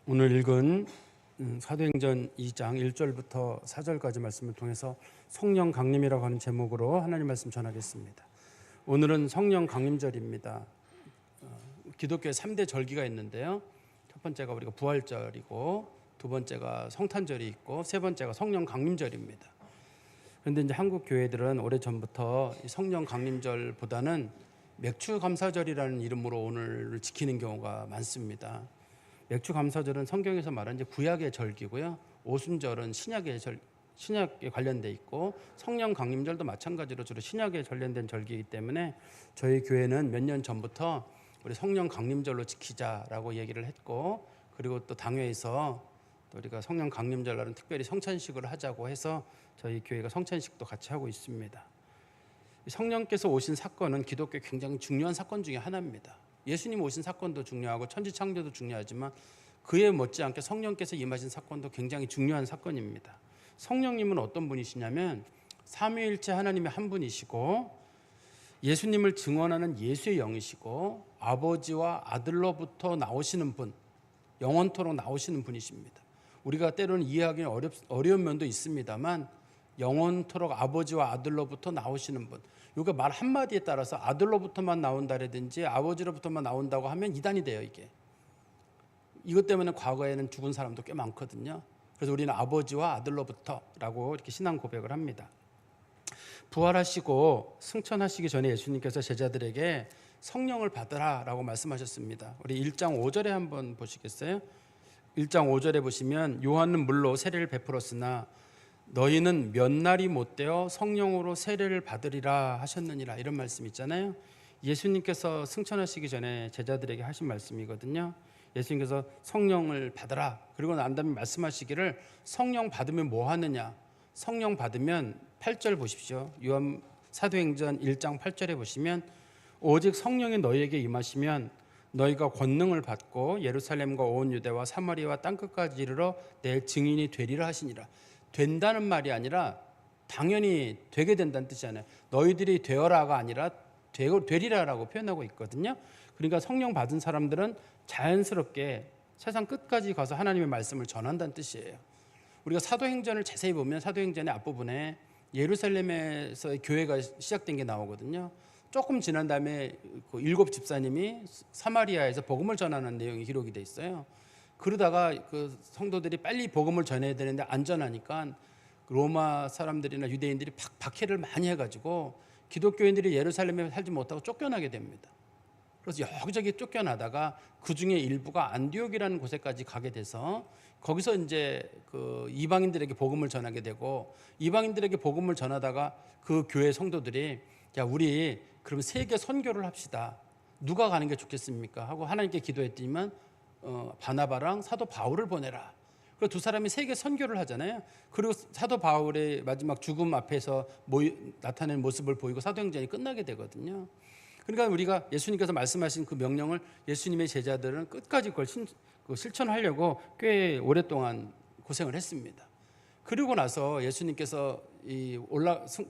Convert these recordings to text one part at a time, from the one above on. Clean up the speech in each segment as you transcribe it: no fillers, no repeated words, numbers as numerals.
오늘 읽은 사도행전 2장 1절부터 4절까지 말씀을 통해서 성령 강림이라고 하는 제목으로 하나님 말씀 전하겠습니다. 오늘은 성령 강림절입니다. 기독교에 3대 절기가 있는데요. 첫 번째가 우리가 부활절이고, 두 번째가 성탄절이 있고, 세 번째가 성령 강림절입니다. 그런데 이제 한국 교회들은 오래전부터 성령 강림절보다는 맥추감사절이라는 이름으로 오늘을 지키는 경우가 많습니다. 맥추감사절은 성경에서 말하는 이제 구약의 절기고요. 오순절은 신약에 관련돼 있고, 성령 강림절도 마찬가지로 주로 신약에 관련된 절기이기 때문에 저희 교회는 몇 년 전부터 우리 성령 강림절로 지키자라고 얘기를 했고, 그리고 또 당회에서 또 우리가 성령 강림절 날은 특별히 성찬식을 하자고 해서 저희 교회가 성찬식도 같이 하고 있습니다. 성령께서 오신 사건은 기독교의 굉장히 중요한 사건 중에 하나입니다. 예수님 오신 사건도 중요하고 천지창조도 중요하지만 그에 못지않게 성령께서 임하신 사건도 굉장히 중요한 사건입니다. 성령님은 어떤 분이시냐면 삼위일체 하나님의 한 분이시고, 예수님을 증언하는 예수의 영이시고, 아버지와 아들로부터 나오시는 분, 영원토록 나오시는 분이십니다. 우리가 때로는 이해하기는 어려운 면도 있습니다만 영원토록 아버지와 아들로부터 나오시는 분, 이거 말 한마디에 따라서 아들로부터만 나온다라든지 아버지로부터만 나온다고 하면 이단이 돼요. 이것 때문에 과거에는 죽은 사람도 꽤 많거든요. 그래서 우리는 아버지와 아들로부터라고 이렇게 신앙 고백을 합니다. 부활하시고 승천하시기 전에 예수님께서 제자들에게 성령을 받으라라고 말씀하셨습니다. 우리 1장 5절에 한번 보시겠어요? 1장 5절에 보시면 요한은 물로 세례를 베풀었으나 너희는 몇 날이 못되어 성령으로 세례를 받으리라 하셨느니라, 이런 말씀 있잖아요. 예수님께서 승천하시기 전에 제자들에게 하신 말씀이거든요. 예수님께서 성령을 받으라, 그리고 난 다음에 말씀하시기를 성령 받으면 뭐 하느냐. 성령 받으면 8절 보십시오. 요한 사도행전 1장 8절에 보시면 오직 성령이 너희에게 임하시면 너희가 권능을 받고 예루살렘과 온 유대와 사마리아와 땅끝까지 이르러 내 증인이 되리라 하시니라. 된다는 말이 아니라 당연히 되게 된다는 뜻이잖아요. 너희들이 되어라가 아니라 되리라라고 표현하고 있거든요. 그러니까 성령 받은 사람들은 자연스럽게 세상 끝까지 가서 하나님의 말씀을 전한다는 뜻이에요. 우리가 사도행전을 자세히 보면 사도행전의 앞부분에 예루살렘에서의 교회가 시작된 게 나오거든요. 조금 지난 다음에 그 7 집사님이 사마리아에서 복음을 전하는 내용이 기록이 돼 있어요. 그러다가 그 성도들이 빨리 복음을 전해야 되는데 안전하니까 로마 사람들이나 유대인들이 박해를 많이 해가지고 기독교인들이 예루살렘에 살지 못하고 쫓겨나게 됩니다. 그래서 여기저기 쫓겨나다가 그 중에 일부가 안디옥이라는 곳에까지 가게 돼서 거기서 이제 그 이방인들에게 복음을 전하게 되고, 이방인들에게 복음을 전하다가 그 교회 성도들이 야, 우리 그럼 세계 선교를 합시다. 누가 가는 게 좋겠습니까? 하고 하나님께 기도했더니만 바나바랑 사도 바울을 보내라. 그리고 두 사람이 세계 선교를 하잖아요. 그리고 사도 바울의 마지막 죽음 앞에서 나타낸 모습을 보이고 사도행전이 끝나게 되거든요. 그러니까 우리가 예수님께서 말씀하신 그 명령을 예수님의 제자들은 끝까지 그걸 실천하려고 꽤 오랫동안 고생을 했습니다. 그리고 나서 예수님께서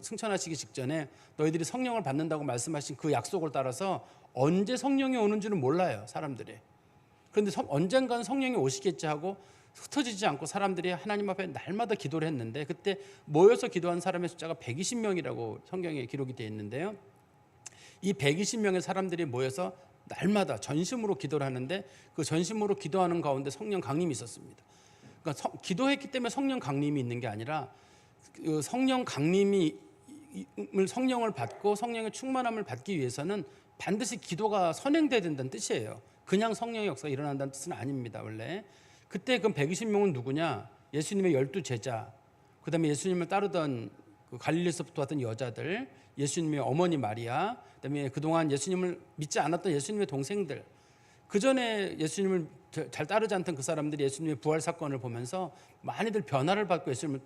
승천하시기 직전에 너희들이 성령을 받는다고 말씀하신 그 약속을 따라서 언제 성령이 오는지는 몰라요, 사람들이. 그런데 언젠가는 성령이 오시겠지 하고 흩어지지 않고 사람들이 하나님 앞에 날마다 기도를 했는데, 그때 모여서 기도한 사람의 숫자가 120명이라고 성경에 기록이 되어 있는데요. 이 120명의 사람들이 모여서 날마다 전심으로 기도를 하는데 그 전심으로 기도하는 가운데 성령 강림이 있었습니다. 그러니까 기도했기 때문에 성령 강림이 있는 게 아니라 그 성령을 받고 성령의 충만함을 받기 위해서는 반드시 기도가 선행돼야 된다는 뜻이에요. 그냥 성령의 역사가 일어난다는 뜻은 아닙니다. 원래 그때 그 120명은 누구냐? 예수님의 12 제자, 그 다음에 예수님을 따르던 그 갈릴리에서부터 왔던 여자들, 예수님의 어머니 마리아, 그다음에 그동안 예수님을 믿지 않았던 예수님의 동생들, 그 전에 예수님을 잘 따르지 않던 그 사람들이 예수님의 부활 사건을 보면서 많이들 변화를 받고 예수님을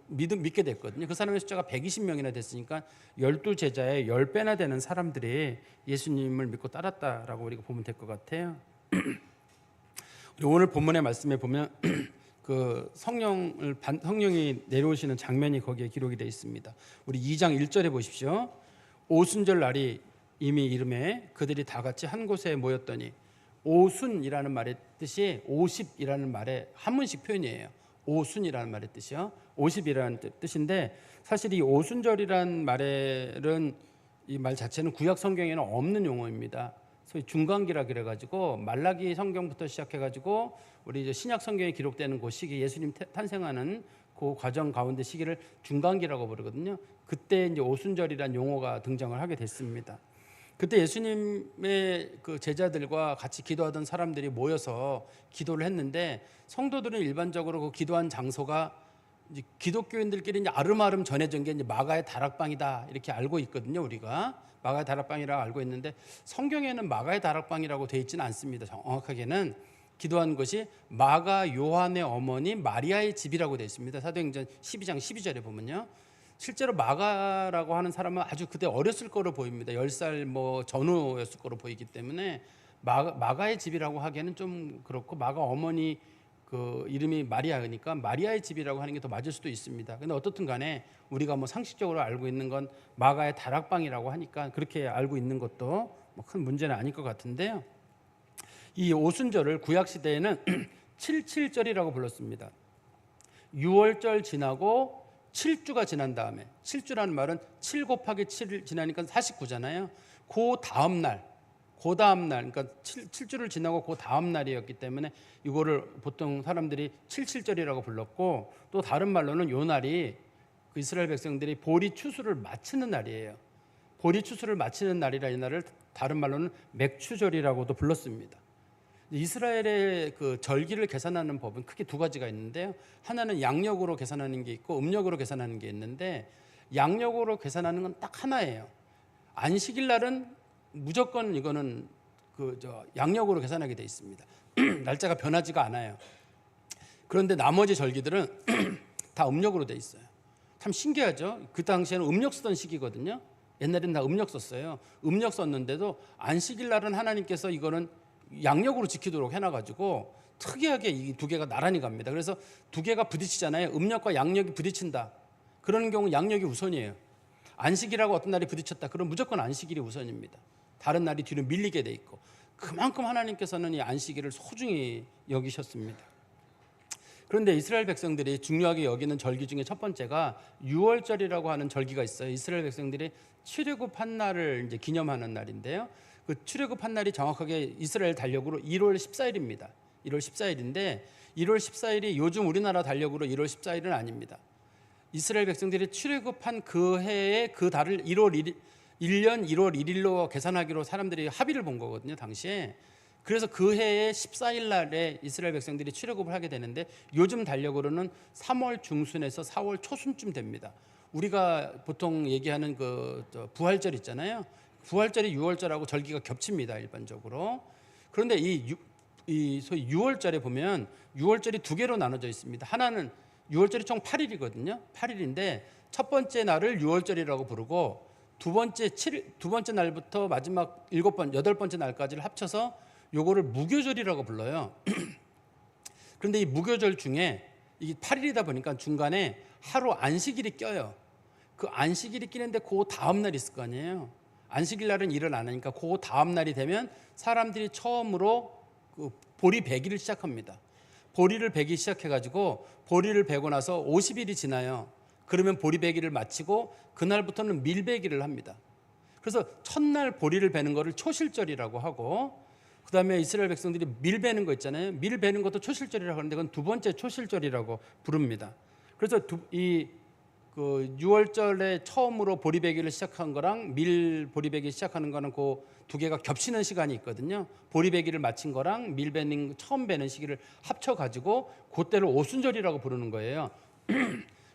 믿게 됐거든요. 그 사람의 숫자가 120명이나 됐으니까 12 제자의 10배나 되는 사람들이 예수님을 믿고 따랐다라고 우리가 보면 될 것 같아요. 오늘 본문의 말씀에 보면 그 성령이 내려오시는 장면이 거기에 기록이 되어 있습니다. 우리 2장 1절에 보십시오. 오순절 날이 이미 이름에 그들이 다 같이 한 곳에 모였더니 오순이라는 말의 뜻이 50이라는 말의 한문식 표현이에요. 오순이라는 말의 뜻이요. 50이라는 뜻인데 사실 이 오순절이라는 말은 이 말 자체는 구약 성경에는 없는 용어입니다. 소위 중간기라 그래가지고 말라기 성경부터 시작해가지고 우리 이제 신약 성경에 기록되는 그 시기 예수님 탄생하는 그 과정 가운데 시기를 중간기라고 부르거든요. 그때 이제 오순절이라는 용어가 등장을 하게 됐습니다. 그때 예수님의 그 제자들과 같이 기도하던 사람들이 모여서 기도를 했는데 성도들은 일반적으로 그 기도한 장소가 이제 기독교인들끼리 이제 아름아름 전해진 게 이제 마가의 다락방이다 이렇게 알고 있거든요. 우리가 마가의 다락방이라고 알고 있는데 성경에는 마가의 다락방이라고 되어 있지는 않습니다. 정확하게는 기도한 것이 마가 요한의 어머니 마리아의 집이라고 되어 있습니다. 사도행전 12장 12절에 보면요. 실제로 마가라고 하는 사람은 아주 그때 어렸을 거로 보입니다. 10살 뭐 전후였을 거로 보이기 때문에 마가의 집이라고 하기에는 좀 그렇고 마가 어머니 그 이름이 마리아니까 마리아의 집이라고 하는 게 더 맞을 수도 있습니다. 근데 어떻든 간에 우리가 뭐 상식적으로 알고 있는 건 마가의 다락방이라고 하니까 그렇게 알고 있는 것도 뭐 큰 문제는 아닐 것 같은데요. 이 오순절을 구약 시대에는 77절이라고 불렀습니다. 6월절 지나고 7주가 지난 다음에 7주라는 말은 7 곱하기 7을 지나니까 49잖아요. 그 다음 날 그러니까 7주를 지나고 그 다음 날이었기 때문에 이거를 보통 사람들이 77절이라고 불렀고 또 다른 말로는 요 날이 그 이스라엘 백성들이 보리 추수를 마치는 날이에요. 보리 추수를 마치는 날이라 이 날을 다른 말로는 맥추절이라고도 불렀습니다. 이스라엘의 그 절기를 계산하는 법은 크게 두 가지가 있는데요. 하나는 양력으로 계산하는 게 있고 음력으로 계산하는 게 있는데 양력으로 계산하는 건 딱 하나예요. 안식일 날은 무조건 이거는 양력으로 계산하게 돼 있습니다. 날짜가 변하지가 않아요. 그런데 나머지 절기들은 다 음력으로 돼 있어요. 참 신기하죠. 그 당시에는 음력 쓰던 시기거든요. 옛날에는 다 음력 썼어요. 음력 썼는데도 안식일 날은 하나님께서 이거는 양력으로 지키도록 해놔가지고 특이하게 이 두 개가 나란히 갑니다. 그래서 두 개가 부딪히잖아요. 음력과 양력이 부딪힌다. 그런 경우 양력이 우선이에요. 안식일하고 어떤 날이 부딪혔다. 그럼 무조건 안식일이 우선입니다. 다른 날이 뒤로 밀리게 돼 있고 그만큼 하나님께서는 이 안식일을 소중히 여기셨습니다. 그런데 이스라엘 백성들이 중요하게 여기는 절기 중에 첫 번째가 6월절이라고 하는 절기가 있어요. 이스라엘 백성들이 출애굽 한 날을 이제 기념하는 날인데요. 그 출애굽 한 날이 정확하게 이스라엘 달력으로 1월 14일입니다. 1월 14일인데 1월 14일이 요즘 우리나라 달력으로 1월 14일은 아닙니다. 이스라엘 백성들이 출애굽한 그 해에 그 달을 1년 1월 1일로 계산하기로 사람들이 합의를 본 거거든요, 당시에. 그래서 그 해에 14일 날에 이스라엘 백성들이 출애굽을 하게 되는데 요즘 달력으로는 3월 중순에서 4월 초순쯤 됩니다. 우리가 보통 얘기하는 그 부활절 있잖아요. 부활절이 6월절하고 절기가 겹칩니다, 일반적으로. 그런데 이 소위 6월절에 보면 6월절이 두 개로 나눠져 있습니다. 하나는 6월절이 총 8일이거든요. 8일인데 첫 번째 날을 6월절이라고 부르고 두 번째 날부터 마지막 8번째 날까지를 합쳐서 요거를 무교절이라고 불러요. 그런데 이 무교절 중에 이게 8일이다 보니까 중간에 하루 안식일이 껴요. 그 안식일이 끼는데 그 다음 날 있을 거 아니에요. 안식일 날은 일을 안 하니까 그 다음 날이 되면 사람들이 처음으로 그 보리 베기를 시작합니다. 보리를 베기 시작해가지고 보리를 베고 나서 50일이 지나요. 그러면 보리 베기를 마치고 그날부터는 밀베기를 합니다. 그래서 첫날 보리를 베는 거를 초실절이라고 하고 그다음에 이스라엘 백성들이 밀 베는 거 있잖아요. 밀 베는 것도 초실절이라고 하는데 그건 두 번째 초실절이라고 부릅니다. 그래서 그 6월절에 처음으로 보리베기를 시작한 거랑 밀 보리베기 시작하는 거는 그 두 개가 겹치는 시간이 있거든요. 보리베기를 마친 거랑 밀 베는 처음 베는 시기를 합쳐 가지고 그때를 오순절이라고 부르는 거예요.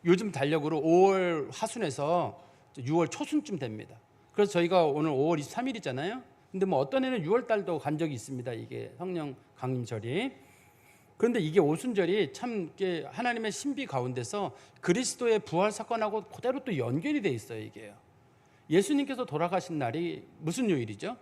요즘 달력으로 5월 하순에서 6월 초순쯤 됩니다. 그래서 저희가 오늘 5월 23일이잖아요. 근데 뭐 어떤 애는 6월 달도 간 적이 있습니다. 이게 성령 강림절이. 그런데 이게 오순절이 참 하나님의 신비 가운데서 그리스도의 부활 사건하고 그대로 또 연결이 돼 있어요. 이게요. 예수님께서 돌아가신 날이 무슨 요일이죠?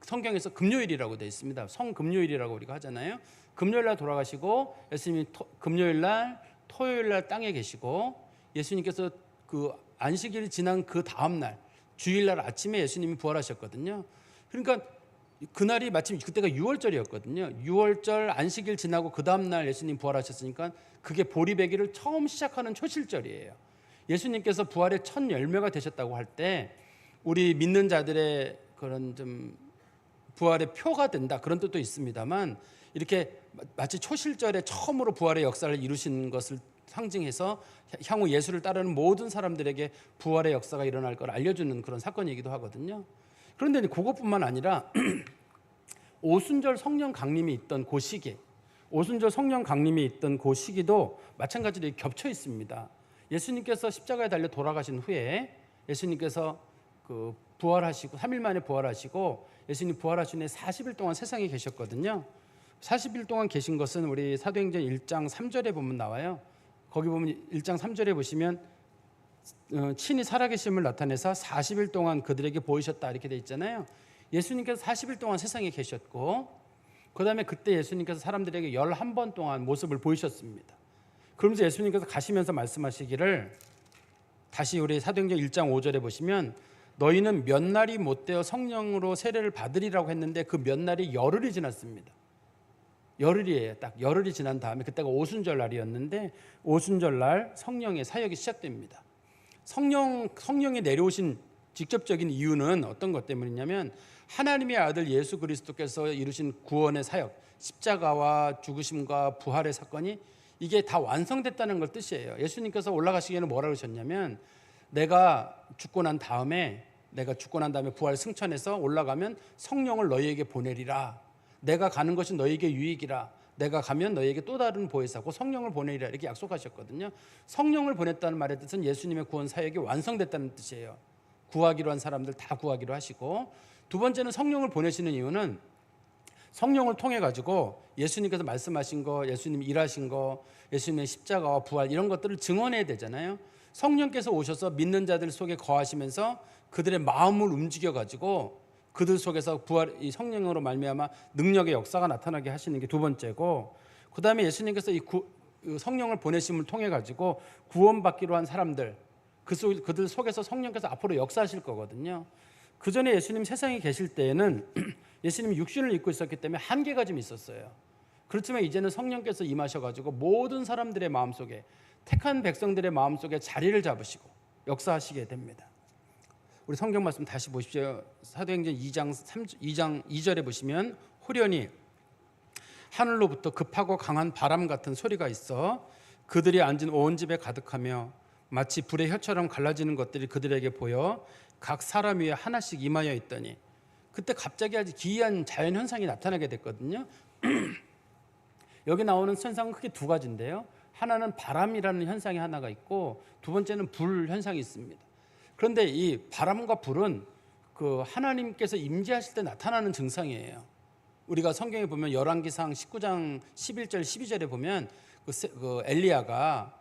성경에서 금요일이라고 돼 있습니다. 성금요일이라고 우리가 하잖아요. 금요일 날 돌아가시고 예수님이 금요일 날 토요일 날 땅에 계시고 예수님께서 그 안식일이 지난 그 다음 날 주일 날 아침에 예수님이 부활하셨거든요. 그러니까 그날이 마침 그때가 6월절이었거든요. 6월절 안식일 지나고 그 다음 날 예수님 부활하셨으니까 그게 보리배기를 처음 시작하는 초실절이에요. 예수님께서 부활의 첫 열매가 되셨다고 할 때 우리 믿는 자들의 그런 좀 부활의 표가 된다 그런 뜻도 있습니다만 이렇게 마치 초실절에 처음으로 부활의 역사를 이루신 것을 상징해서 향후 예수를 따르는 모든 사람들에게 부활의 역사가 일어날 걸 알려주는 그런 사건이기도 하거든요. 그런데 그것뿐만 아니라 오순절 성령 강림이 있던 그 시기, 오순절 성령 강림이 있던 그 시기도 마찬가지로 겹쳐 있습니다. 예수님께서 십자가에 달려 돌아가신 후에 예수님께서 그 부활하시고 3일 만에 부활하시고 예수님 부활하신 후에 40일 동안 세상에 계셨거든요. 40일 동안 계신 것은 우리 사도행전 1장 3절에 보면 나와요. 거기 보면 1장 3절에 보시면 친히 살아계심을 나타내서 40일 동안 그들에게 보이셨다 이렇게 돼 있잖아요. 예수님께서 40일 동안 세상에 계셨고 그 다음에 그때 예수님께서 사람들에게 11번 동안 모습을 보이셨습니다. 그러면서 예수님께서 가시면서 말씀하시기를 다시 우리 사도행전 1장 5절에 보시면 너희는 몇 날이 못되어 성령으로 세례를 받으리라고 했는데 그 몇 날이 열흘이 지났습니다. 열흘이에요. 딱 열흘이 지난 다음에 그때가 오순절 날이었는데 오순절 날 성령의 사역이 시작됩니다. 성령이 내려오신 직접적인 이유는 어떤 것 때문이냐면 하나님의 아들 예수 그리스도께서 이루신 구원의 사역, 십자가와 죽으심과 부활의 사건이 이게 다 완성됐다는 걸 뜻이에요. 예수님께서 올라가시기에는 뭐라고 하셨냐면 내가 죽고 난 다음에 부활 승천해서 올라가면 성령을 너희에게 보내리라. 내가 가는 것이 너희에게 유익이라. 내가 가면 너희에게 또 다른 보혜사고 성령을 보내리라 이렇게 약속하셨거든요. 성령을 보냈다는 말의 뜻은 예수님의 구원 사역이 완성됐다는 뜻이에요. 구하기로 한 사람들 다 구하기로 하시고 두 번째는 성령을 보내시는 이유는 성령을 통해 가지고 예수님께서 말씀하신 거, 예수님 일하신 거, 예수님의 십자가와 부활 이런 것들을 증언해야 되잖아요. 성령께서 오셔서 믿는 자들 속에 거하시면서 그들의 마음을 움직여 가지고 그들 속에서 부활 이 성령으로 말미암아 능력의 역사가 나타나게 하시는 게 두 번째고 그다음에 예수님께서 성령을 보내심을 통해 가지고 구원받기로 한 사람들 그들 속에서 성령께서 앞으로 역사하실 거거든요. 그 전에 예수님 세상에 계실 때에는 예수님이 육신을 입고 있었기 때문에 한계가 좀 있었어요. 그렇지만 이제는 성령께서 임하셔가지고 모든 사람들의 마음속에 택한 백성들의 마음속에 자리를 잡으시고 역사하시게 됩니다. 우리 성경 말씀 다시 보십시오. 사도행전 2장 2절에 보시면 호련히 하늘로부터 급하고 강한 바람 같은 소리가 있어 그들이 앉은 온 집에 가득하며 마치 불의 혀처럼 갈라지는 것들이 그들에게 보여 각 사람 위에 하나씩 임하여 있더니 그때 갑자기 아주 기이한 자연 현상이 나타나게 됐거든요. 여기 나오는 현상은 크게 두 가지인데요. 하나는 바람이라는 현상이 하나가 있고 두 번째는 불 현상이 있습니다. 그런데 이 바람과 불은 그 하나님께서 임재하실 때 나타나는 증상이에요. 우리가 성경에 보면 열왕기상 19장 11절 12절에 보면 그 엘리야가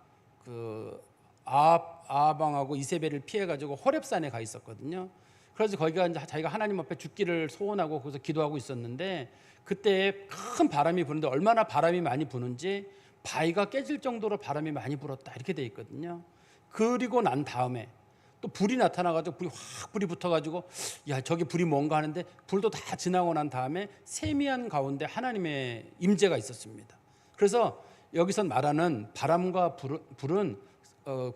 그 아합왕하고 이세벨을 피해 가지고 호렙산에 가 있었거든요. 그래서 거기가 이제 자기가 하나님 앞에 죽기를 소원하고 거기서 기도하고 있었는데 그때 큰 바람이 부는데 얼마나 바람이 많이 부는지 바위가 깨질 정도로 바람이 많이 불었다 이렇게 돼 있거든요. 그리고 난 다음에 또 불이 나타나가지고 불이 붙어가지고 야 저기 불이 뭔가 하는데 불도 다 지나고 난 다음에 세미한 가운데 하나님의 임재가 있었습니다. 그래서 여기서 말하는 바람과 불은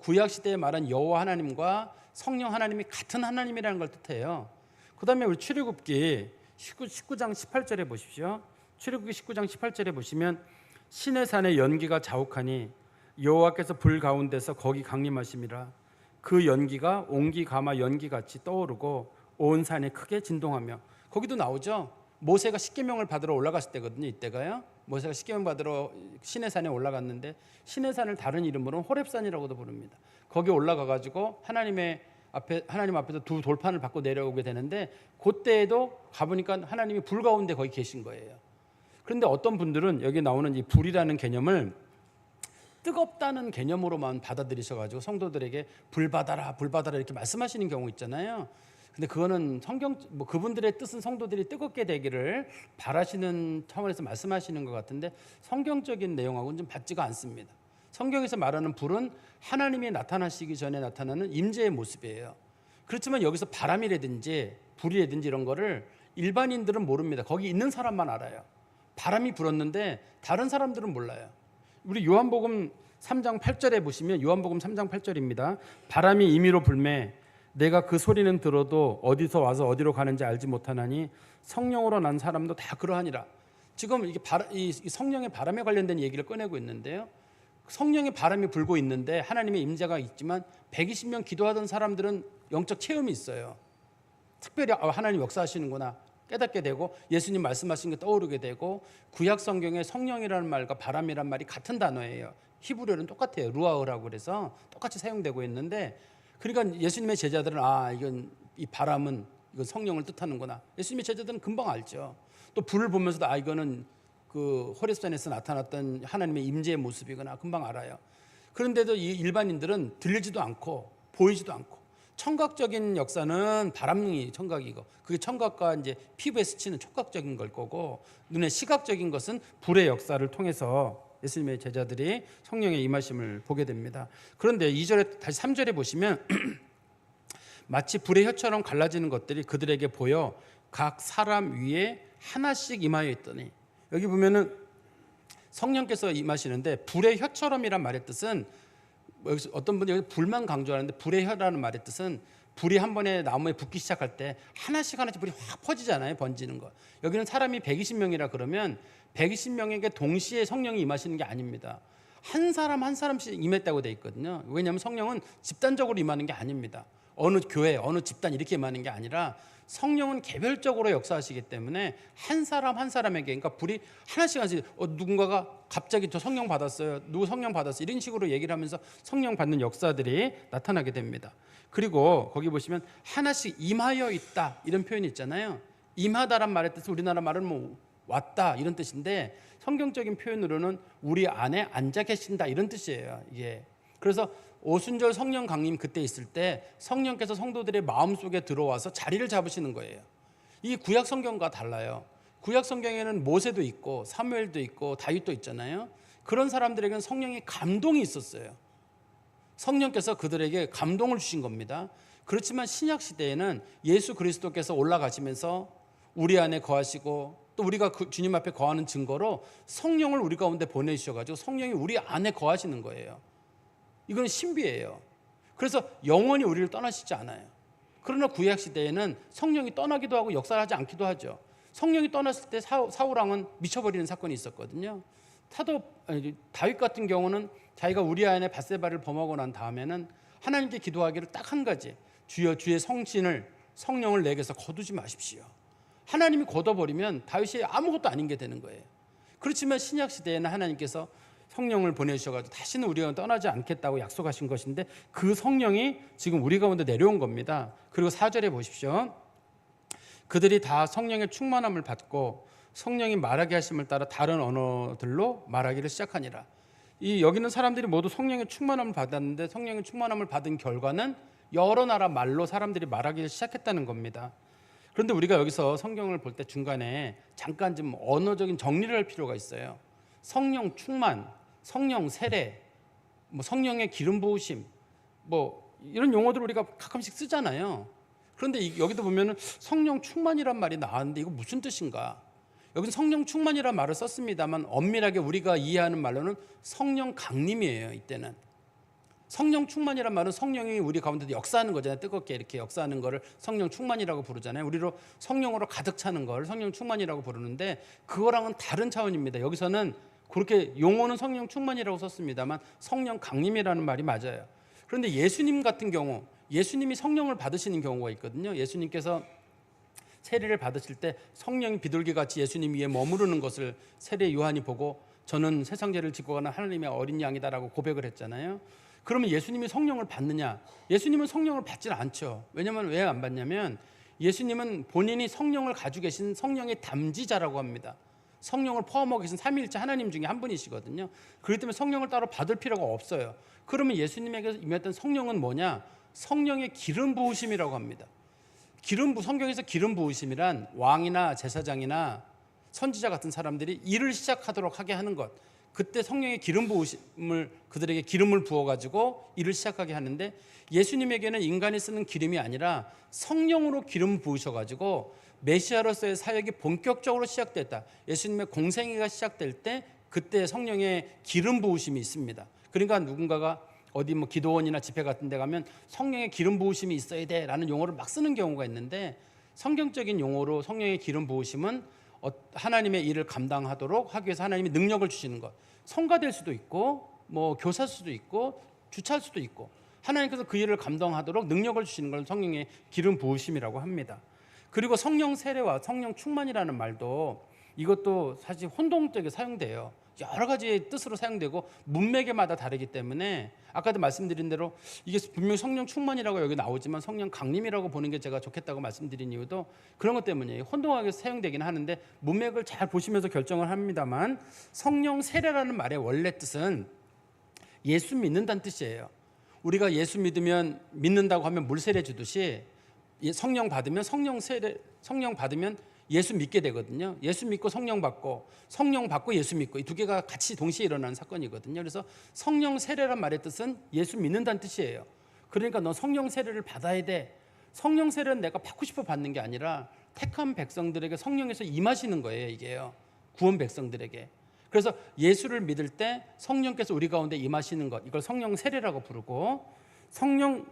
구약 시대에 말한 여호와 하나님과 성령 하나님이 같은 하나님이라는 걸 뜻해요. 그다음에 우리 출애굽기 19장 18절에 보십시오. 출애굽기 19장 18절에 보시면 시내 산에 연기가 자욱하니 여호와께서 불 가운데서 거기 강림하심이라. 그 연기가 옹기 가마 연기같이 떠오르고 온 산에 크게 진동하며 거기도 나오죠. 모세가 십계명을 받으러 올라갔을 때거든요. 이때가요. 모세가 십계명 받으러 시내산에 올라갔는데 시내산을 다른 이름으로 호렙산이라고도 부릅니다. 거기 올라가 가지고 하나님 앞에서 두 돌판을 받고 내려오게 되는데 그때에도 가보니까 하나님이 불 가운데 거기 계신 거예요. 그런데 어떤 분들은 여기 나오는 이 불이라는 개념을 뜨겁다는 개념으로만 받아들이셔가지고 성도들에게 불 받아라 이렇게 말씀하시는 경우 있잖아요. 근데 그거는 그분들의 뜻은 성도들이 뜨겁게 되기를 바라시는 차원에서 말씀하시는 것 같은데 성경적인 내용하고는 좀 맞지가 않습니다. 성경에서 말하는 불은 하나님이 나타나시기 전에 나타나는 임재의 모습이에요. 그렇지만 여기서 바람이라든지 불이라든지 이런 거를 일반인들은 모릅니다. 거기 있는 사람만 알아요. 바람이 불었는데 다른 사람들은 몰라요. 우리 요한복음 3장 8절에 보시면, 요한복음 3장 8절입니다. 바람이 임의로 불매 내가 그 소리는 들어도 어디서 와서 어디로 가는지 알지 못하나니 성령으로 난 사람도 다 그러하니라. 지금 이게 이 성령의 바람에 관련된 얘기를 꺼내고 있는데요. 성령의 바람이 불고 있는데 하나님의 임재가 있지만 120명 기도하던 사람들은 영적 체험이 있어요. 특별히 하나님 역사하시는구나 깨닫게 되고, 예수님 말씀하신 게 떠오르게 되고, 구약 성경에 성령이라는 말과 바람이라는 말이 같은 단어예요. 히브리어는 똑같아요. 루아흐라고 그래서 똑같이 사용되고 있는데, 그러니까 예수님의 제자들은 이건 이 바람은 이건 성령을 뜻하는구나. 예수님의 제자들은 금방 알죠. 또 불을 보면서도 이거는 그 호렙산에서 나타났던 하나님의 임재의 모습이구나 금방 알아요. 그런데도 이 일반인들은 들리지도 않고 보이지도 않고, 청각적인 역사는 바람이 청각이고, 그게 청각과 이제 피부에 스치는 촉각적인 걸 거고, 눈의 시각적인 것은 불의 역사를 통해서 예수님의 제자들이 성령의 임하심을 보게 됩니다. 그런데 2절에 다시 3절에 보시면 마치 불의 혀처럼 갈라지는 것들이 그들에게 보여 각 사람 위에 하나씩 임하여 있더니, 여기 보면은 성령께서 임하시는데 불의 혀처럼이란 말의 뜻은, 여기서 어떤 분들이 불만 강조하는데, 불의 혀라는 말의 뜻은 불이 한 번에 나무에 붙기 시작할 때 하나씩 불이 확 퍼지잖아요. 번지는 거. 여기는 사람이 120명이라 그러면 120명에게 동시에 성령이 임하시는 게 아닙니다. 한 사람 한 사람씩 임했다고 돼 있거든요. 왜냐하면 성령은 집단적으로 임하는 게 아닙니다. 어느 교회, 어느 집단 이렇게 임하는 게 아니라 성령은 개별적으로 역사하시기 때문에 한 사람 한 사람에게, 그러니까 불이 하나씩 누군가가 갑자기 저 성령 받았어요, 누구 성령 받았어요, 이런 식으로 얘기를 하면서 성령 받는 역사들이 나타나게 됩니다. 그리고 거기 보시면 하나씩 임하여 있다 이런 표현이 있잖아요. 임하다란 말의 뜻은 우리나라 말은 뭐 왔다 이런 뜻인데, 성경적인 표현으로는 우리 안에 앉아 계신다 이런 뜻이에요. 이게 그래서 오순절 성령 강림 그때 있을 때 성령께서 성도들의 마음속에 들어와서 자리를 잡으시는 거예요. 이 구약 성경과 달라요. 구약 성경에는 모세도 있고 사무엘도 있고 다윗도 있잖아요. 그런 사람들에게는 성령의 감동이 있었어요. 성령께서 그들에게 감동을 주신 겁니다. 그렇지만 신약 시대에는 예수 그리스도께서 올라가시면서 우리 안에 거하시고, 또 우리가 주님 앞에 거하는 증거로 성령을 우리 가운데 보내주셔가지고 성령이 우리 안에 거하시는 거예요. 이건 신비예요. 그래서 영원히 우리를 떠나시지 않아요. 그러나 구약 시대에는 성령이 떠나기도 하고 역사하지 않기도 하죠. 성령이 떠났을 때 사울왕은 미쳐버리는 사건이 있었거든요. 다윗 같은 경우는 자기가 우리 안에 밧세바를 범하고 난 다음에는 하나님께 기도하기를 딱 한 가지, 주여 주의 성령을 내게서 거두지 마십시오. 하나님이 걷어버리면 다윗이 아무것도 아닌 게 되는 거예요. 그렇지만 신약 시대에는 하나님께서 성령을 보내주셔가지고 다시는 우리가 떠나지 않겠다고 약속하신 것인데, 그 성령이 지금 우리 가운데 내려온 겁니다. 그리고 4절에 보십시오. 그들이 다 성령의 충만함을 받고 성령이 말하게 하심을 따라 다른 언어들로 말하기를 시작하니라. 여기는 사람들이 모두 성령의 충만함을 받았는데, 성령의 충만함을 받은 결과는 여러 나라 말로 사람들이 말하기 시작했다는 겁니다. 그런데 우리가 여기서 성경을 볼 때 중간에 잠깐 좀 언어적인 정리를 할 필요가 있어요. 성령 충만, 성령 세례, 성령의 기름 부으심, 이런 용어들을 우리가 가끔씩 쓰잖아요. 그런데 여기도 보면은 성령 충만이란 말이 나왔는데 이거 무슨 뜻인가? 여기는 성령 충만이란 말을 썼습니다만 엄밀하게 우리가 이해하는 말로는 성령 강림이에요. 이때는 성령 충만이란 말은 성령이 우리 가운데 역사하는 거잖아요. 뜨겁게 이렇게 역사하는 거를 성령 충만이라고 부르잖아요. 우리로 성령으로 가득 차는 걸 성령 충만이라고 부르는데, 그거랑은 다른 차원입니다. 여기서는 그렇게 용어는 성령 충만이라고 썼습니다만 성령 강림이라는 말이 맞아요. 그런데 예수님 같은 경우, 예수님이 성령을 받으시는 경우가 있거든요. 예수님께서 세례를 받으실 때 성령이 비둘기같이 예수님 위에 머무르는 것을 세례 요한이 보고 저는 세상 죄를 짓고 가는 하나님의 어린 양이다라고 고백을 했잖아요. 그러면 예수님이 성령을 받느냐? 예수님은 성령을 받질 않죠. 왜냐하면 왜 안 받냐면 예수님은 본인이 성령을 가지고 계신 성령의 담지자라고 합니다. 성령을 포함하고 계신 삼위일체 하나님 중에 한 분이시거든요. 그렇기 때문에 성령을 따로 받을 필요가 없어요. 그러면 예수님에게 임했던 성령은 뭐냐? 성령의 기름 부으심이라고 합니다. 성경에서 기름 부으심이란 왕이나 제사장이나 선지자 같은 사람들이 일을 시작하도록 하게 하는 것, 그때 성령의 기름 부으심을, 그들에게 기름을 부어가지고 일을 시작하게 하는데, 예수님에게는 인간이 쓰는 기름이 아니라 성령으로 기름 부으셔가지고 메시아로서의 사역이 본격적으로 시작됐다. 예수님의 공생애가 시작될 때 그때 성령의 기름 부으심이 있습니다. 그러니까 누군가가 어디 뭐 기도원이나 집회 같은 데 가면 성령의 기름 부으심이 있어야 돼라는 용어를 막 쓰는 경우가 있는데, 성경적인 용어로 성령의 기름 부으심은 하나님의 일을 감당하도록 하기 위해서 하나님이 능력을 주시는 것. 성가될 수도 있고 뭐 교사일 수도 있고 주차할 수도 있고, 하나님께서 그 일을 감당하도록 능력을 주시는 걸 성령의 기름 부으심이라고 합니다. 그리고 성령 세례와 성령 충만이라는 말도 이것도 사실 혼동적에 사용돼요. 여러 가지 뜻으로 사용되고 문맥에마다 다르기 때문에 아까도 말씀드린 대로 이게 분명히 성령 충만이라고 여기 나오지만 성령 강림이라고 보는 게 제가 좋겠다고 말씀드린 이유도 그런 것 때문이에요. 혼동하게 사용되긴 하는데 문맥을 잘 보시면서 결정을 합니다만, 성령 세례라는 말의 원래 뜻은 예수 믿는다는 뜻이에요. 우리가 예수 믿으면 믿는다고 하면 물 세례 주듯이 성령 받으면 성령 받으면 예수 믿게 되거든요. 예수 믿고 성령 받고 예수 믿고 이 두 개가 같이 동시에 일어나는 사건이거든요. 그래서 성령 세례란 말의 뜻은 예수 믿는다는 뜻이에요. 그러니까 너 성령 세례를 받아야 돼. 성령 세례는 내가 받고 싶어 받는 게 아니라 택한 백성들에게 성령에서 임하시는 거예요. 이게요. 구원 백성들에게. 그래서 예수를 믿을 때 성령께서 우리 가운데 임하시는 것, 이걸 성령 세례라고 부르고, 성령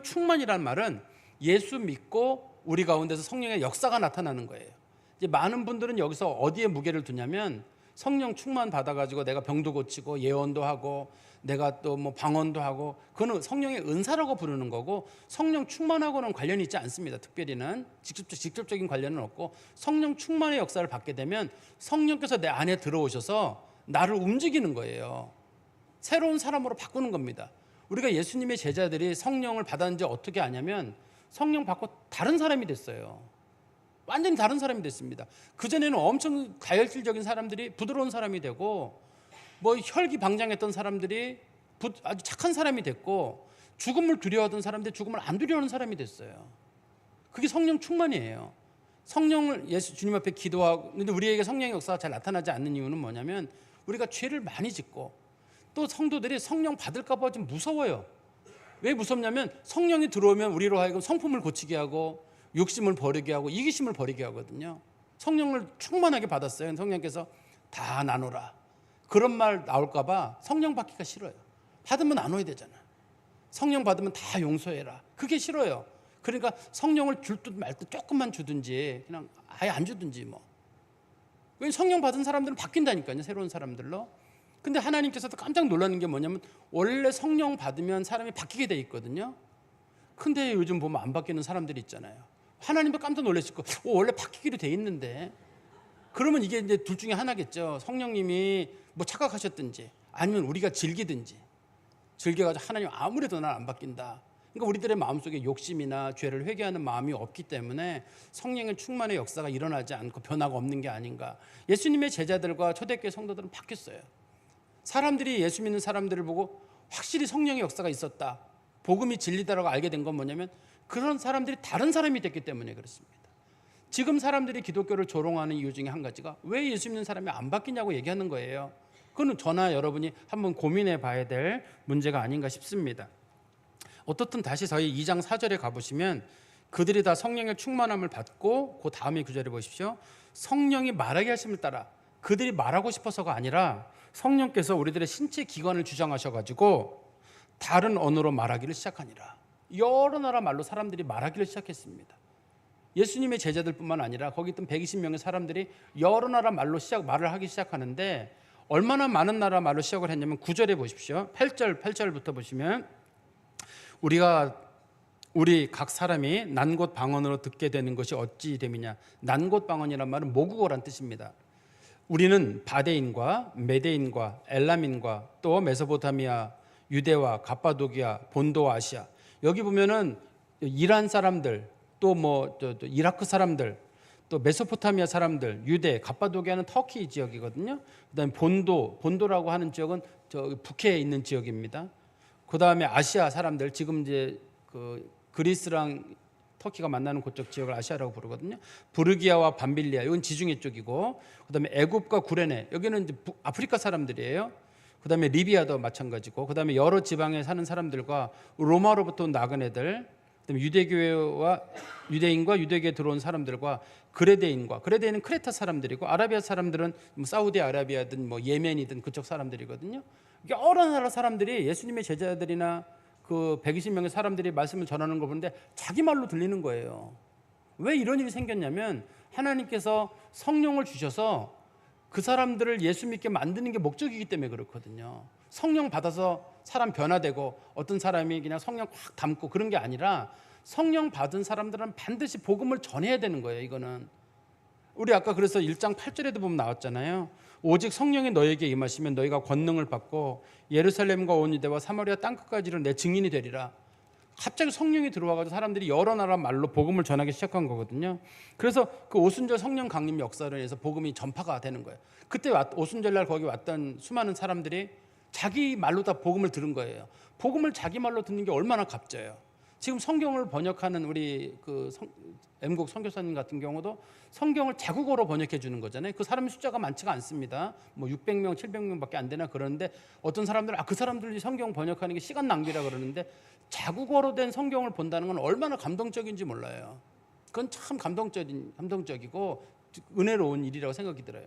충만이라는 말은 예수 믿고 우리 가운데서 성령의 역사가 나타나는 거예요. 이제 많은 분들은 여기서 어디에 무게를 두냐면, 성령 충만 받아가지고 내가 병도 고치고 예언도 하고 내가 또 뭐 방언도 하고, 그거는 성령의 은사라고 부르는 거고 성령 충만하고는 관련이 있지 않습니다. 특별히는 직접적인 관련은 없고, 성령 충만의 역사를 받게 되면 성령께서 내 안에 들어오셔서 나를 움직이는 거예요. 새로운 사람으로 바꾸는 겁니다. 우리가 예수님의 제자들이 성령을 받았는지 어떻게 아냐면, 성령 받고 다른 사람이 됐어요. 완전히 다른 사람이 됐습니다. 그전에는 엄청 가열질적인 사람들이 부드러운 사람이 되고, 뭐 혈기방장했던 사람들이 아주 착한 사람이 됐고, 죽음을 두려워하던 사람들이 죽음을 안 두려워하는 사람이 됐어요. 그게 성령 충만이에요. 성령을 예수 주님 앞에 기도하고, 근데 우리에게 성령의 역사가 잘 나타나지 않는 이유는 뭐냐면, 우리가 죄를 많이 짓고 또 성도들이 성령 받을까 봐 좀 무서워요. 왜 무섭냐면, 성령이 들어오면 우리로 하여금 성품을 고치게 하고 욕심을 버리게 하고 이기심을 버리게 하거든요. 성령을 충만하게 받았어요. 성령께서 다 나누라, 그런 말 나올까 봐 성령 받기가 싫어요. 받으면 나눠야 되잖아. 성령 받으면 다 용서해라, 그게 싫어요. 그러니까 성령을 줄 듯 말 듯 조금만 주든지 그냥 아예 안 주든지 뭐. 왜냐면 성령 받은 사람들은 바뀐다니까요, 새로운 사람들로. 근데 하나님께서도 깜짝 놀라는 게 뭐냐면, 원래 성령 받으면 사람이 바뀌게 돼 있거든요. 근데 요즘 보면 안 바뀌는 사람들이 있잖아요. 하나님도 깜짝 놀라실 거, 원래 바뀌기로 돼 있는데. 그러면 이게 이제 둘 중에 하나겠죠. 성령님이 뭐 착각하셨든지 아니면 우리가 즐기든지, 즐겨가지고 하나님 아무래도 난 안 바뀐다. 그러니까 우리들의 마음속에 욕심이나 죄를 회개하는 마음이 없기 때문에 성령의 충만의 역사가 일어나지 않고 변화가 없는 게 아닌가. 예수님의 제자들과 초대교회 성도들은 바뀌었어요. 사람들이 예수 믿는 사람들을 보고 확실히 성령의 역사가 있었다, 복음이 진리다라고 알게 된 건 뭐냐면, 그런 사람들이 다른 사람이 됐기 때문에 그렇습니다. 지금 사람들이 기독교를 조롱하는 이유 중에 한 가지가 왜 예수 믿는 사람이 안 바뀌냐고 얘기하는 거예요. 그건 저나 여러분이 한번 고민해 봐야 될 문제가 아닌가 싶습니다. 어떻든 다시 저희 2장 4절에 가보시면, 그들이 다 성령의 충만함을 받고, 그 다음에 구절에 보십시오. 성령이 말하게 하심을 따라, 그들이 말하고 싶어서가 아니라 성령께서 우리들의 신체 기관을 주장하셔가지고 다른 언어로 말하기를 시작하니라. 여러 나라 말로 사람들이 말하기를 시작했습니다. 예수님의 제자들뿐만 아니라 거기 있던 120명의 사람들이 여러 나라 말로 말을 하기 시작하는데, 얼마나 많은 나라 말로 시작을 했냐면 9절에 보십시오. 8절부터 보시면, 우리 각 사람이 난 곳 방언으로 듣게 되는 것이 어찌 됨이냐. 난 곳 방언이란 말은 모국어란 뜻입니다. 우리는 바데인과 메데인과 엘람인과 또 메소포타미아, 유대와 갑바도기아, 본도 아시아, 여기 보면은 이란 사람들, 또 이라크 사람들, 또 메소포타미아 사람들, 유대, 갑바도기아는 터키 지역이거든요. 그다음에 본도라고 하는 지역은 저 북해에 있는 지역입니다. 그다음에 아시아 사람들, 지금 이제 그리스랑 터키가 만나는 그쪽 지역을 아시아라고 부르거든요. 부르기아와 밤빌리아, 이건 지중해 쪽이고, 그다음에 애굽과 구레네, 여기는 이제 아프리카 사람들이에요. 그다음에 리비아도 마찬가지고, 그다음에 여러 지방에 사는 사람들과 로마로부터 온 나그네들, 그다음에 유대인과 유대교에 들어온 사람들과 그레데인은 크레타 사람들이고 아라비아 사람들은 뭐 사우디아라비아든 뭐 예멘이든 그쪽 사람들이거든요. 여러 나라 사람들이 예수님의 제자들이나 그 120명의 사람들이 말씀을 전하는 거 보는데 자기 말로 들리는 거예요. 왜 이런 일이 생겼냐면 하나님께서 성령을 주셔서 그 사람들을 예수 믿게 만드는 게 목적이기 때문에 그렇거든요. 성령 받아서 사람 변화되고 어떤 사람이 그냥 성령 확 담고 그런 게 아니라 성령 받은 사람들은 반드시 복음을 전해야 되는 거예요. 이거는 우리 아까 그래서 1장 8절에도 보면 나왔잖아요. 오직 성령이 너에게 임하시면 너희가 권능을 받고 예루살렘과 온 유대와 사마리아 땅끝까지는 내 증인이 되리라. 갑자기 성령이 들어와가지고 사람들이 여러 나라 말로 복음을 전하기 시작한 거거든요. 그래서 그 오순절 성령 강림 역사를 해서 복음이 전파가 되는 거예요. 그때 오순절날 거기 왔던 수많은 사람들이 자기 말로 다 복음을 들은 거예요. 복음을 자기 말로 듣는 게 얼마나 값져요. 지금 성경을 번역하는 우리 M국 선교사님 같은 경우도 성경을 자국어로 번역해 주는 거잖아요. 그 사람의 숫자가 많지가 않습니다. 뭐 600명, 700명밖에 안 되나 그러는데 어떤 사람들은 그 사람들이 성경 번역하는 게 시간 낭비라 그러는데 자국어로 된 성경을 본다는 건 얼마나 감동적인지 몰라요. 그건 참 감동적이고 은혜로운 일이라고 생각이 들어요.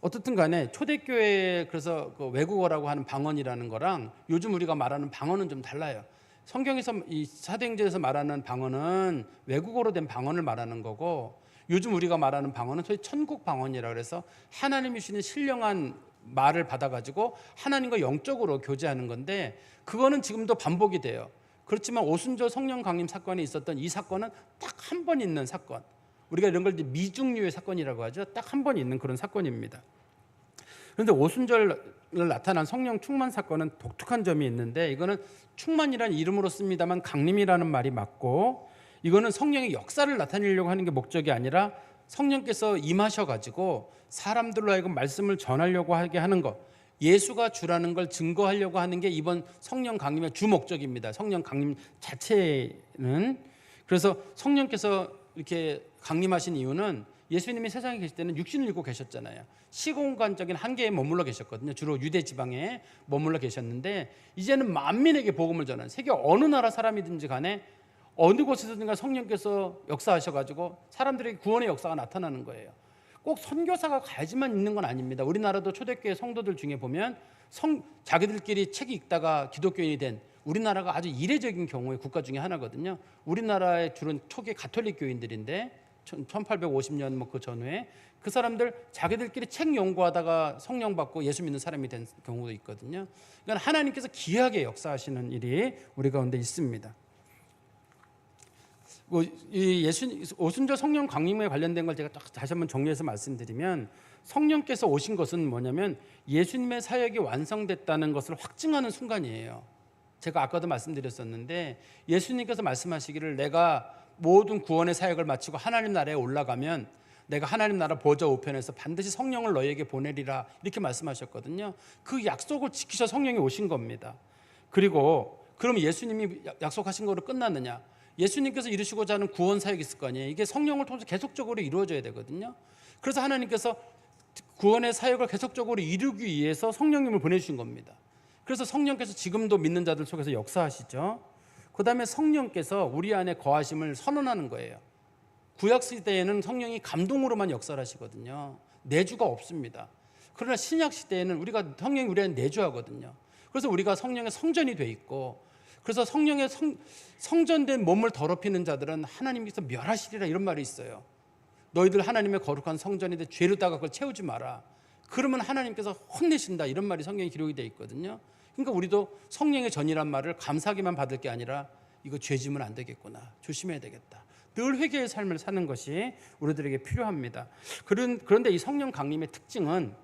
어떻든 간에 초대교회 그래서 그 외국어라고 하는 방언이라는 거랑 요즘 우리가 말하는 방언은 좀 달라요. 성경에서 이 사도행전에서 말하는 방언은 외국어로 된 방언을 말하는 거고 요즘 우리가 말하는 방언은 소위 천국 방언이라고 해서 하나님이 주시는 신령한 말을 받아가지고 하나님과 영적으로 교제하는 건데 그거는 지금도 반복이 돼요. 그렇지만 오순절 성령 강림 사건이 있었던 이 사건은 딱 한 번 있는 사건. 우리가 이런 걸 미중류의 사건이라고 하죠. 딱 한 번 있는 그런 사건입니다. 그런데 오순절 나타난 성령 충만 사건은 독특한 점이 있는데 이거는 충만이라는 이름으로 씁니다만 강림이라는 말이 맞고 이거는 성령의 역사를 나타내려고 하는 게 목적이 아니라 성령께서 임하셔가지고 사람들로 하여금 말씀을 전하려고 하게 하는 것, 예수가 주라는 걸 증거하려고 하는 게 이번 성령 강림의 주 목적입니다. 성령 강림 자체는. 그래서 성령께서 이렇게 강림하신 이유는 예수님이 세상에 계실 때는 육신을 입고 계셨잖아요. 시공간적인 한계에 머물러 계셨거든요. 주로 유대 지방에 머물러 계셨는데 이제는 만민에게 복음을 전하는, 세계 어느 나라 사람이든지 간에 어느 곳에서든가 성령께서 역사하셔가지고 사람들에게 구원의 역사가 나타나는 거예요. 꼭 선교사가 가야지만 있는 건 아닙니다. 우리나라도 초대교회 성도들 중에 보면 자기들끼리 책 읽다가 기독교인이 된 우리나라가 아주 이례적인 경우의 국가 중에 하나거든요. 우리나라의 주로 초기 가톨릭 교인들인데 1850년 뭐 그 전후에 그 사람들 자기들끼리 책 연구하다가 성령 받고 예수 믿는 사람이 된 경우도 있거든요. 그러니까 하나님께서 기이하게 역사하시는 일이 우리 가운데 있습니다. 이 오순절 성령 강림에 관련된 걸 제가 다시 한번 정리해서 말씀드리면 성령께서 오신 것은 뭐냐면 예수님의 사역이 완성됐다는 것을 확증하는 순간이에요. 제가 아까도 말씀드렸었는데 예수님께서 말씀하시기를 내가 모든 구원의 사역을 마치고 하나님 나라에 올라가면 내가 하나님 나라 보좌 우편에서 반드시 성령을 너희에게 보내리라 이렇게 말씀하셨거든요. 그 약속을 지키셔 성령이 오신 겁니다. 그리고 그럼 예수님이 약속하신 거로 끝났느냐? 예수님께서 이루시고자 하는 구원 사역이 있을 거 아니에요. 이게 성령을 통해서 계속적으로 이루어져야 되거든요. 그래서 하나님께서 구원의 사역을 계속적으로 이루기 위해서 성령님을 보내주신 겁니다. 그래서 성령께서 지금도 믿는 자들 속에서 역사하시죠. 그 다음에 성령께서 우리 안에 거하심을 선언하는 거예요. 구약시대에는 성령이 감동으로만 역사를 하시거든요. 내주가 없습니다. 그러나 신약시대에는 우리가 성령이 우리 안에 내주하거든요. 그래서 우리가 성령의 성전이 돼 있고 그래서 성령의 성전된 몸을 더럽히는 자들은 하나님께서 멸하시리라 이런 말이 있어요. 너희들 하나님의 거룩한 성전인데 죄로다가 그걸 채우지 마라. 그러면 하나님께서 혼내신다 이런 말이 성경에 기록이 돼 있거든요. 그러니까 우리도 성령의 전이란 말을 감사하기만 받을 게 아니라 이거 죄지면 안 되겠구나. 조심해야 되겠다. 늘 회개의 삶을 사는 것이 우리들에게 필요합니다. 그런데 이 성령 강림의 특징은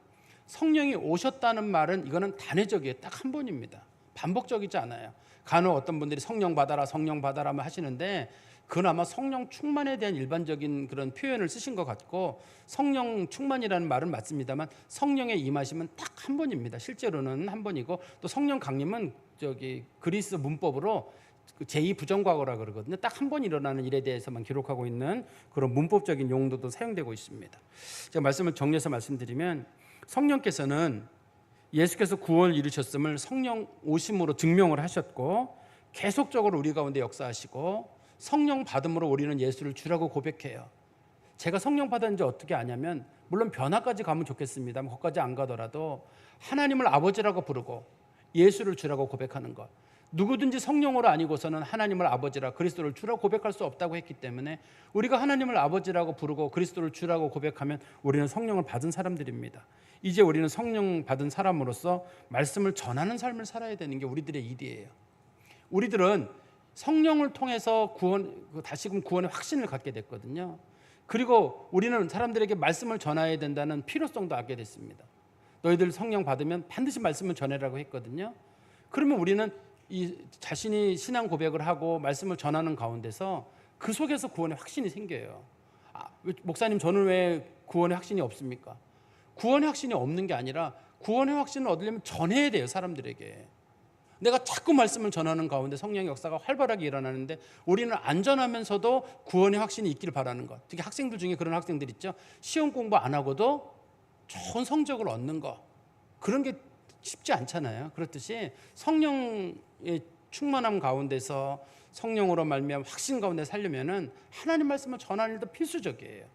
성령이 오셨다는 말은 이거는 단회적이에요. 딱 한 번입니다. 반복적이지 않아요. 간혹 어떤 분들이 성령 받아라 하시는데 그건 아마 성령 충만에 대한 일반적인 그런 표현을 쓰신 것 같고 성령 충만이라는 말은 맞습니다만 성령의 임하심은 딱 한 번입니다. 실제로는 한 번이고 또 성령 강림은 그리스 문법으로 제2부정과거라 그러거든요. 딱 한 번 일어나는 일에 대해서만 기록하고 있는 그런 문법적인 용도도 사용되고 있습니다. 제가 말씀을 정리해서 말씀드리면 성령께서는 예수께서 구원을 이루셨음을 성령 오심으로 증명을 하셨고 계속적으로 우리 가운데 역사하시고 성령 받음으로 우리는 예수를 주라고 고백해요. 제가 성령 받았는지 어떻게 아냐면, 물론 변화까지 가면 좋겠습니다. 거기까지 안 가더라도 하나님을 아버지라고 부르고 예수를 주라고 고백하는 것. 누구든지 성령으로 아니고서는 하나님을 아버지라 그리스도를 주라고 고백할 수 없다고 했기 때문에, 우리가 하나님을 아버지라고 부르고 그리스도를 주라고 고백하면 우리는 성령을 받은 사람들입니다. 이제 우리는 성령 받은 사람으로서 말씀을 전하는 삶을 살아야 되는 게 우리들의 일이에요. 우리들은 성령을 통해서 다시금 구원의 확신을 갖게 됐거든요. 그리고 우리는 사람들에게 말씀을 전해야 된다는 필요성도 알게 됐습니다. 너희들 성령 받으면 반드시 말씀을 전해라고 했거든요. 그러면 우리는 이 자신이 신앙 고백을 하고 말씀을 전하는 가운데서 그 속에서 구원의 확신이 생겨요. 목사님, 저는 왜 구원의 확신이 없습니까? 구원의 확신이 없는 게 아니라 구원의 확신을 얻으려면 전해야 돼요, 사람들에게. 내가 자꾸 말씀을 전하는 가운데 성령의 역사가 활발하게 일어나는데, 우리는 안전하면서도 구원의 확신이 있기를 바라는 것. 특히 학생들 중에 그런 학생들 있죠. 시험 공부 안 하고도 좋은 성적을 얻는 것. 그런 게 쉽지 않잖아요. 그렇듯이 성령의 충만함 가운데서 성령으로 말미암아 확신 가운데 살려면은 하나님 말씀을 전하는 일도 필수적이에요.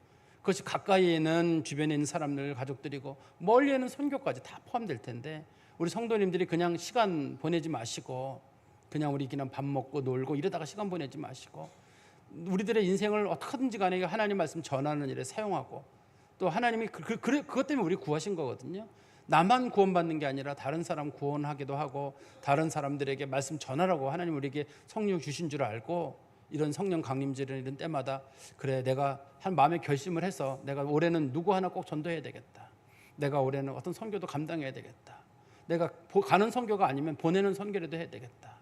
그것이 가까이에는 주변에 있는 사람들, 가족들이고 멀리에는 선교까지 다 포함될 텐데, 우리 성도님들이 그냥 시간 보내지 마시고 그냥 우리 그냥 밥 먹고 놀고 이러다가 시간 보내지 마시고, 우리들의 인생을 어떻게든지 간에 하나님 말씀 전하는 일에 사용하고, 또 하나님이 그것 때문에 우리 구하신 거거든요. 나만 구원받는 게 아니라 다른 사람 구원하기도 하고 다른 사람들에게 말씀 전하라고 하나님 우리에게 성령 주신 줄 알고, 이런 성령 강림절이나 이런 때마다 그래, 내가 한 마음에 결심을 해서 내가 올해는 누구 하나 꼭 전도해야 되겠다. 내가 올해는 어떤 선교도 감당해야 되겠다. 내가 가는 선교가 아니면 보내는 선교라도 해야 되겠다.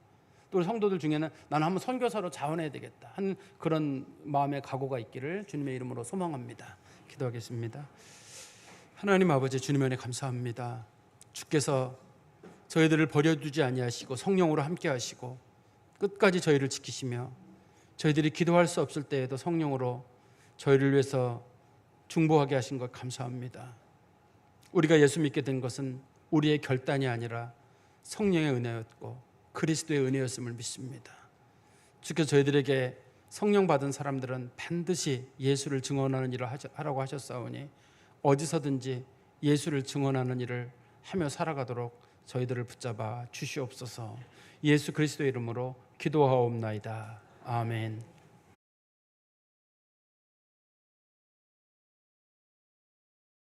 또 성도들 중에는 나는 한번 선교사로 자원해야 되겠다 하는 그런 마음의 각오가 있기를 주님의 이름으로 소망합니다. 기도하겠습니다. 하나님 아버지, 주님의 은혜 감사합니다. 주께서 저희들을 버려두지 아니하시고 성령으로 함께 하시고 끝까지 저희를 지키시며, 저희들이 기도할 수 없을 때에도 성령으로 저희를 위해서 중보하게 하신 것 감사합니다. 우리가 예수 믿게 된 것은 우리의 결단이 아니라 성령의 은혜였고 그리스도의 은혜였음을 믿습니다. 주께서 저희들에게 성령 받은 사람들은 반드시 예수를 증언하는 일을 하라고 하셨사오니, 어디서든지 예수를 증언하는 일을 하며 살아가도록 저희들을 붙잡아 주시옵소서. 예수 그리스도의 이름으로 기도하옵나이다. 아멘.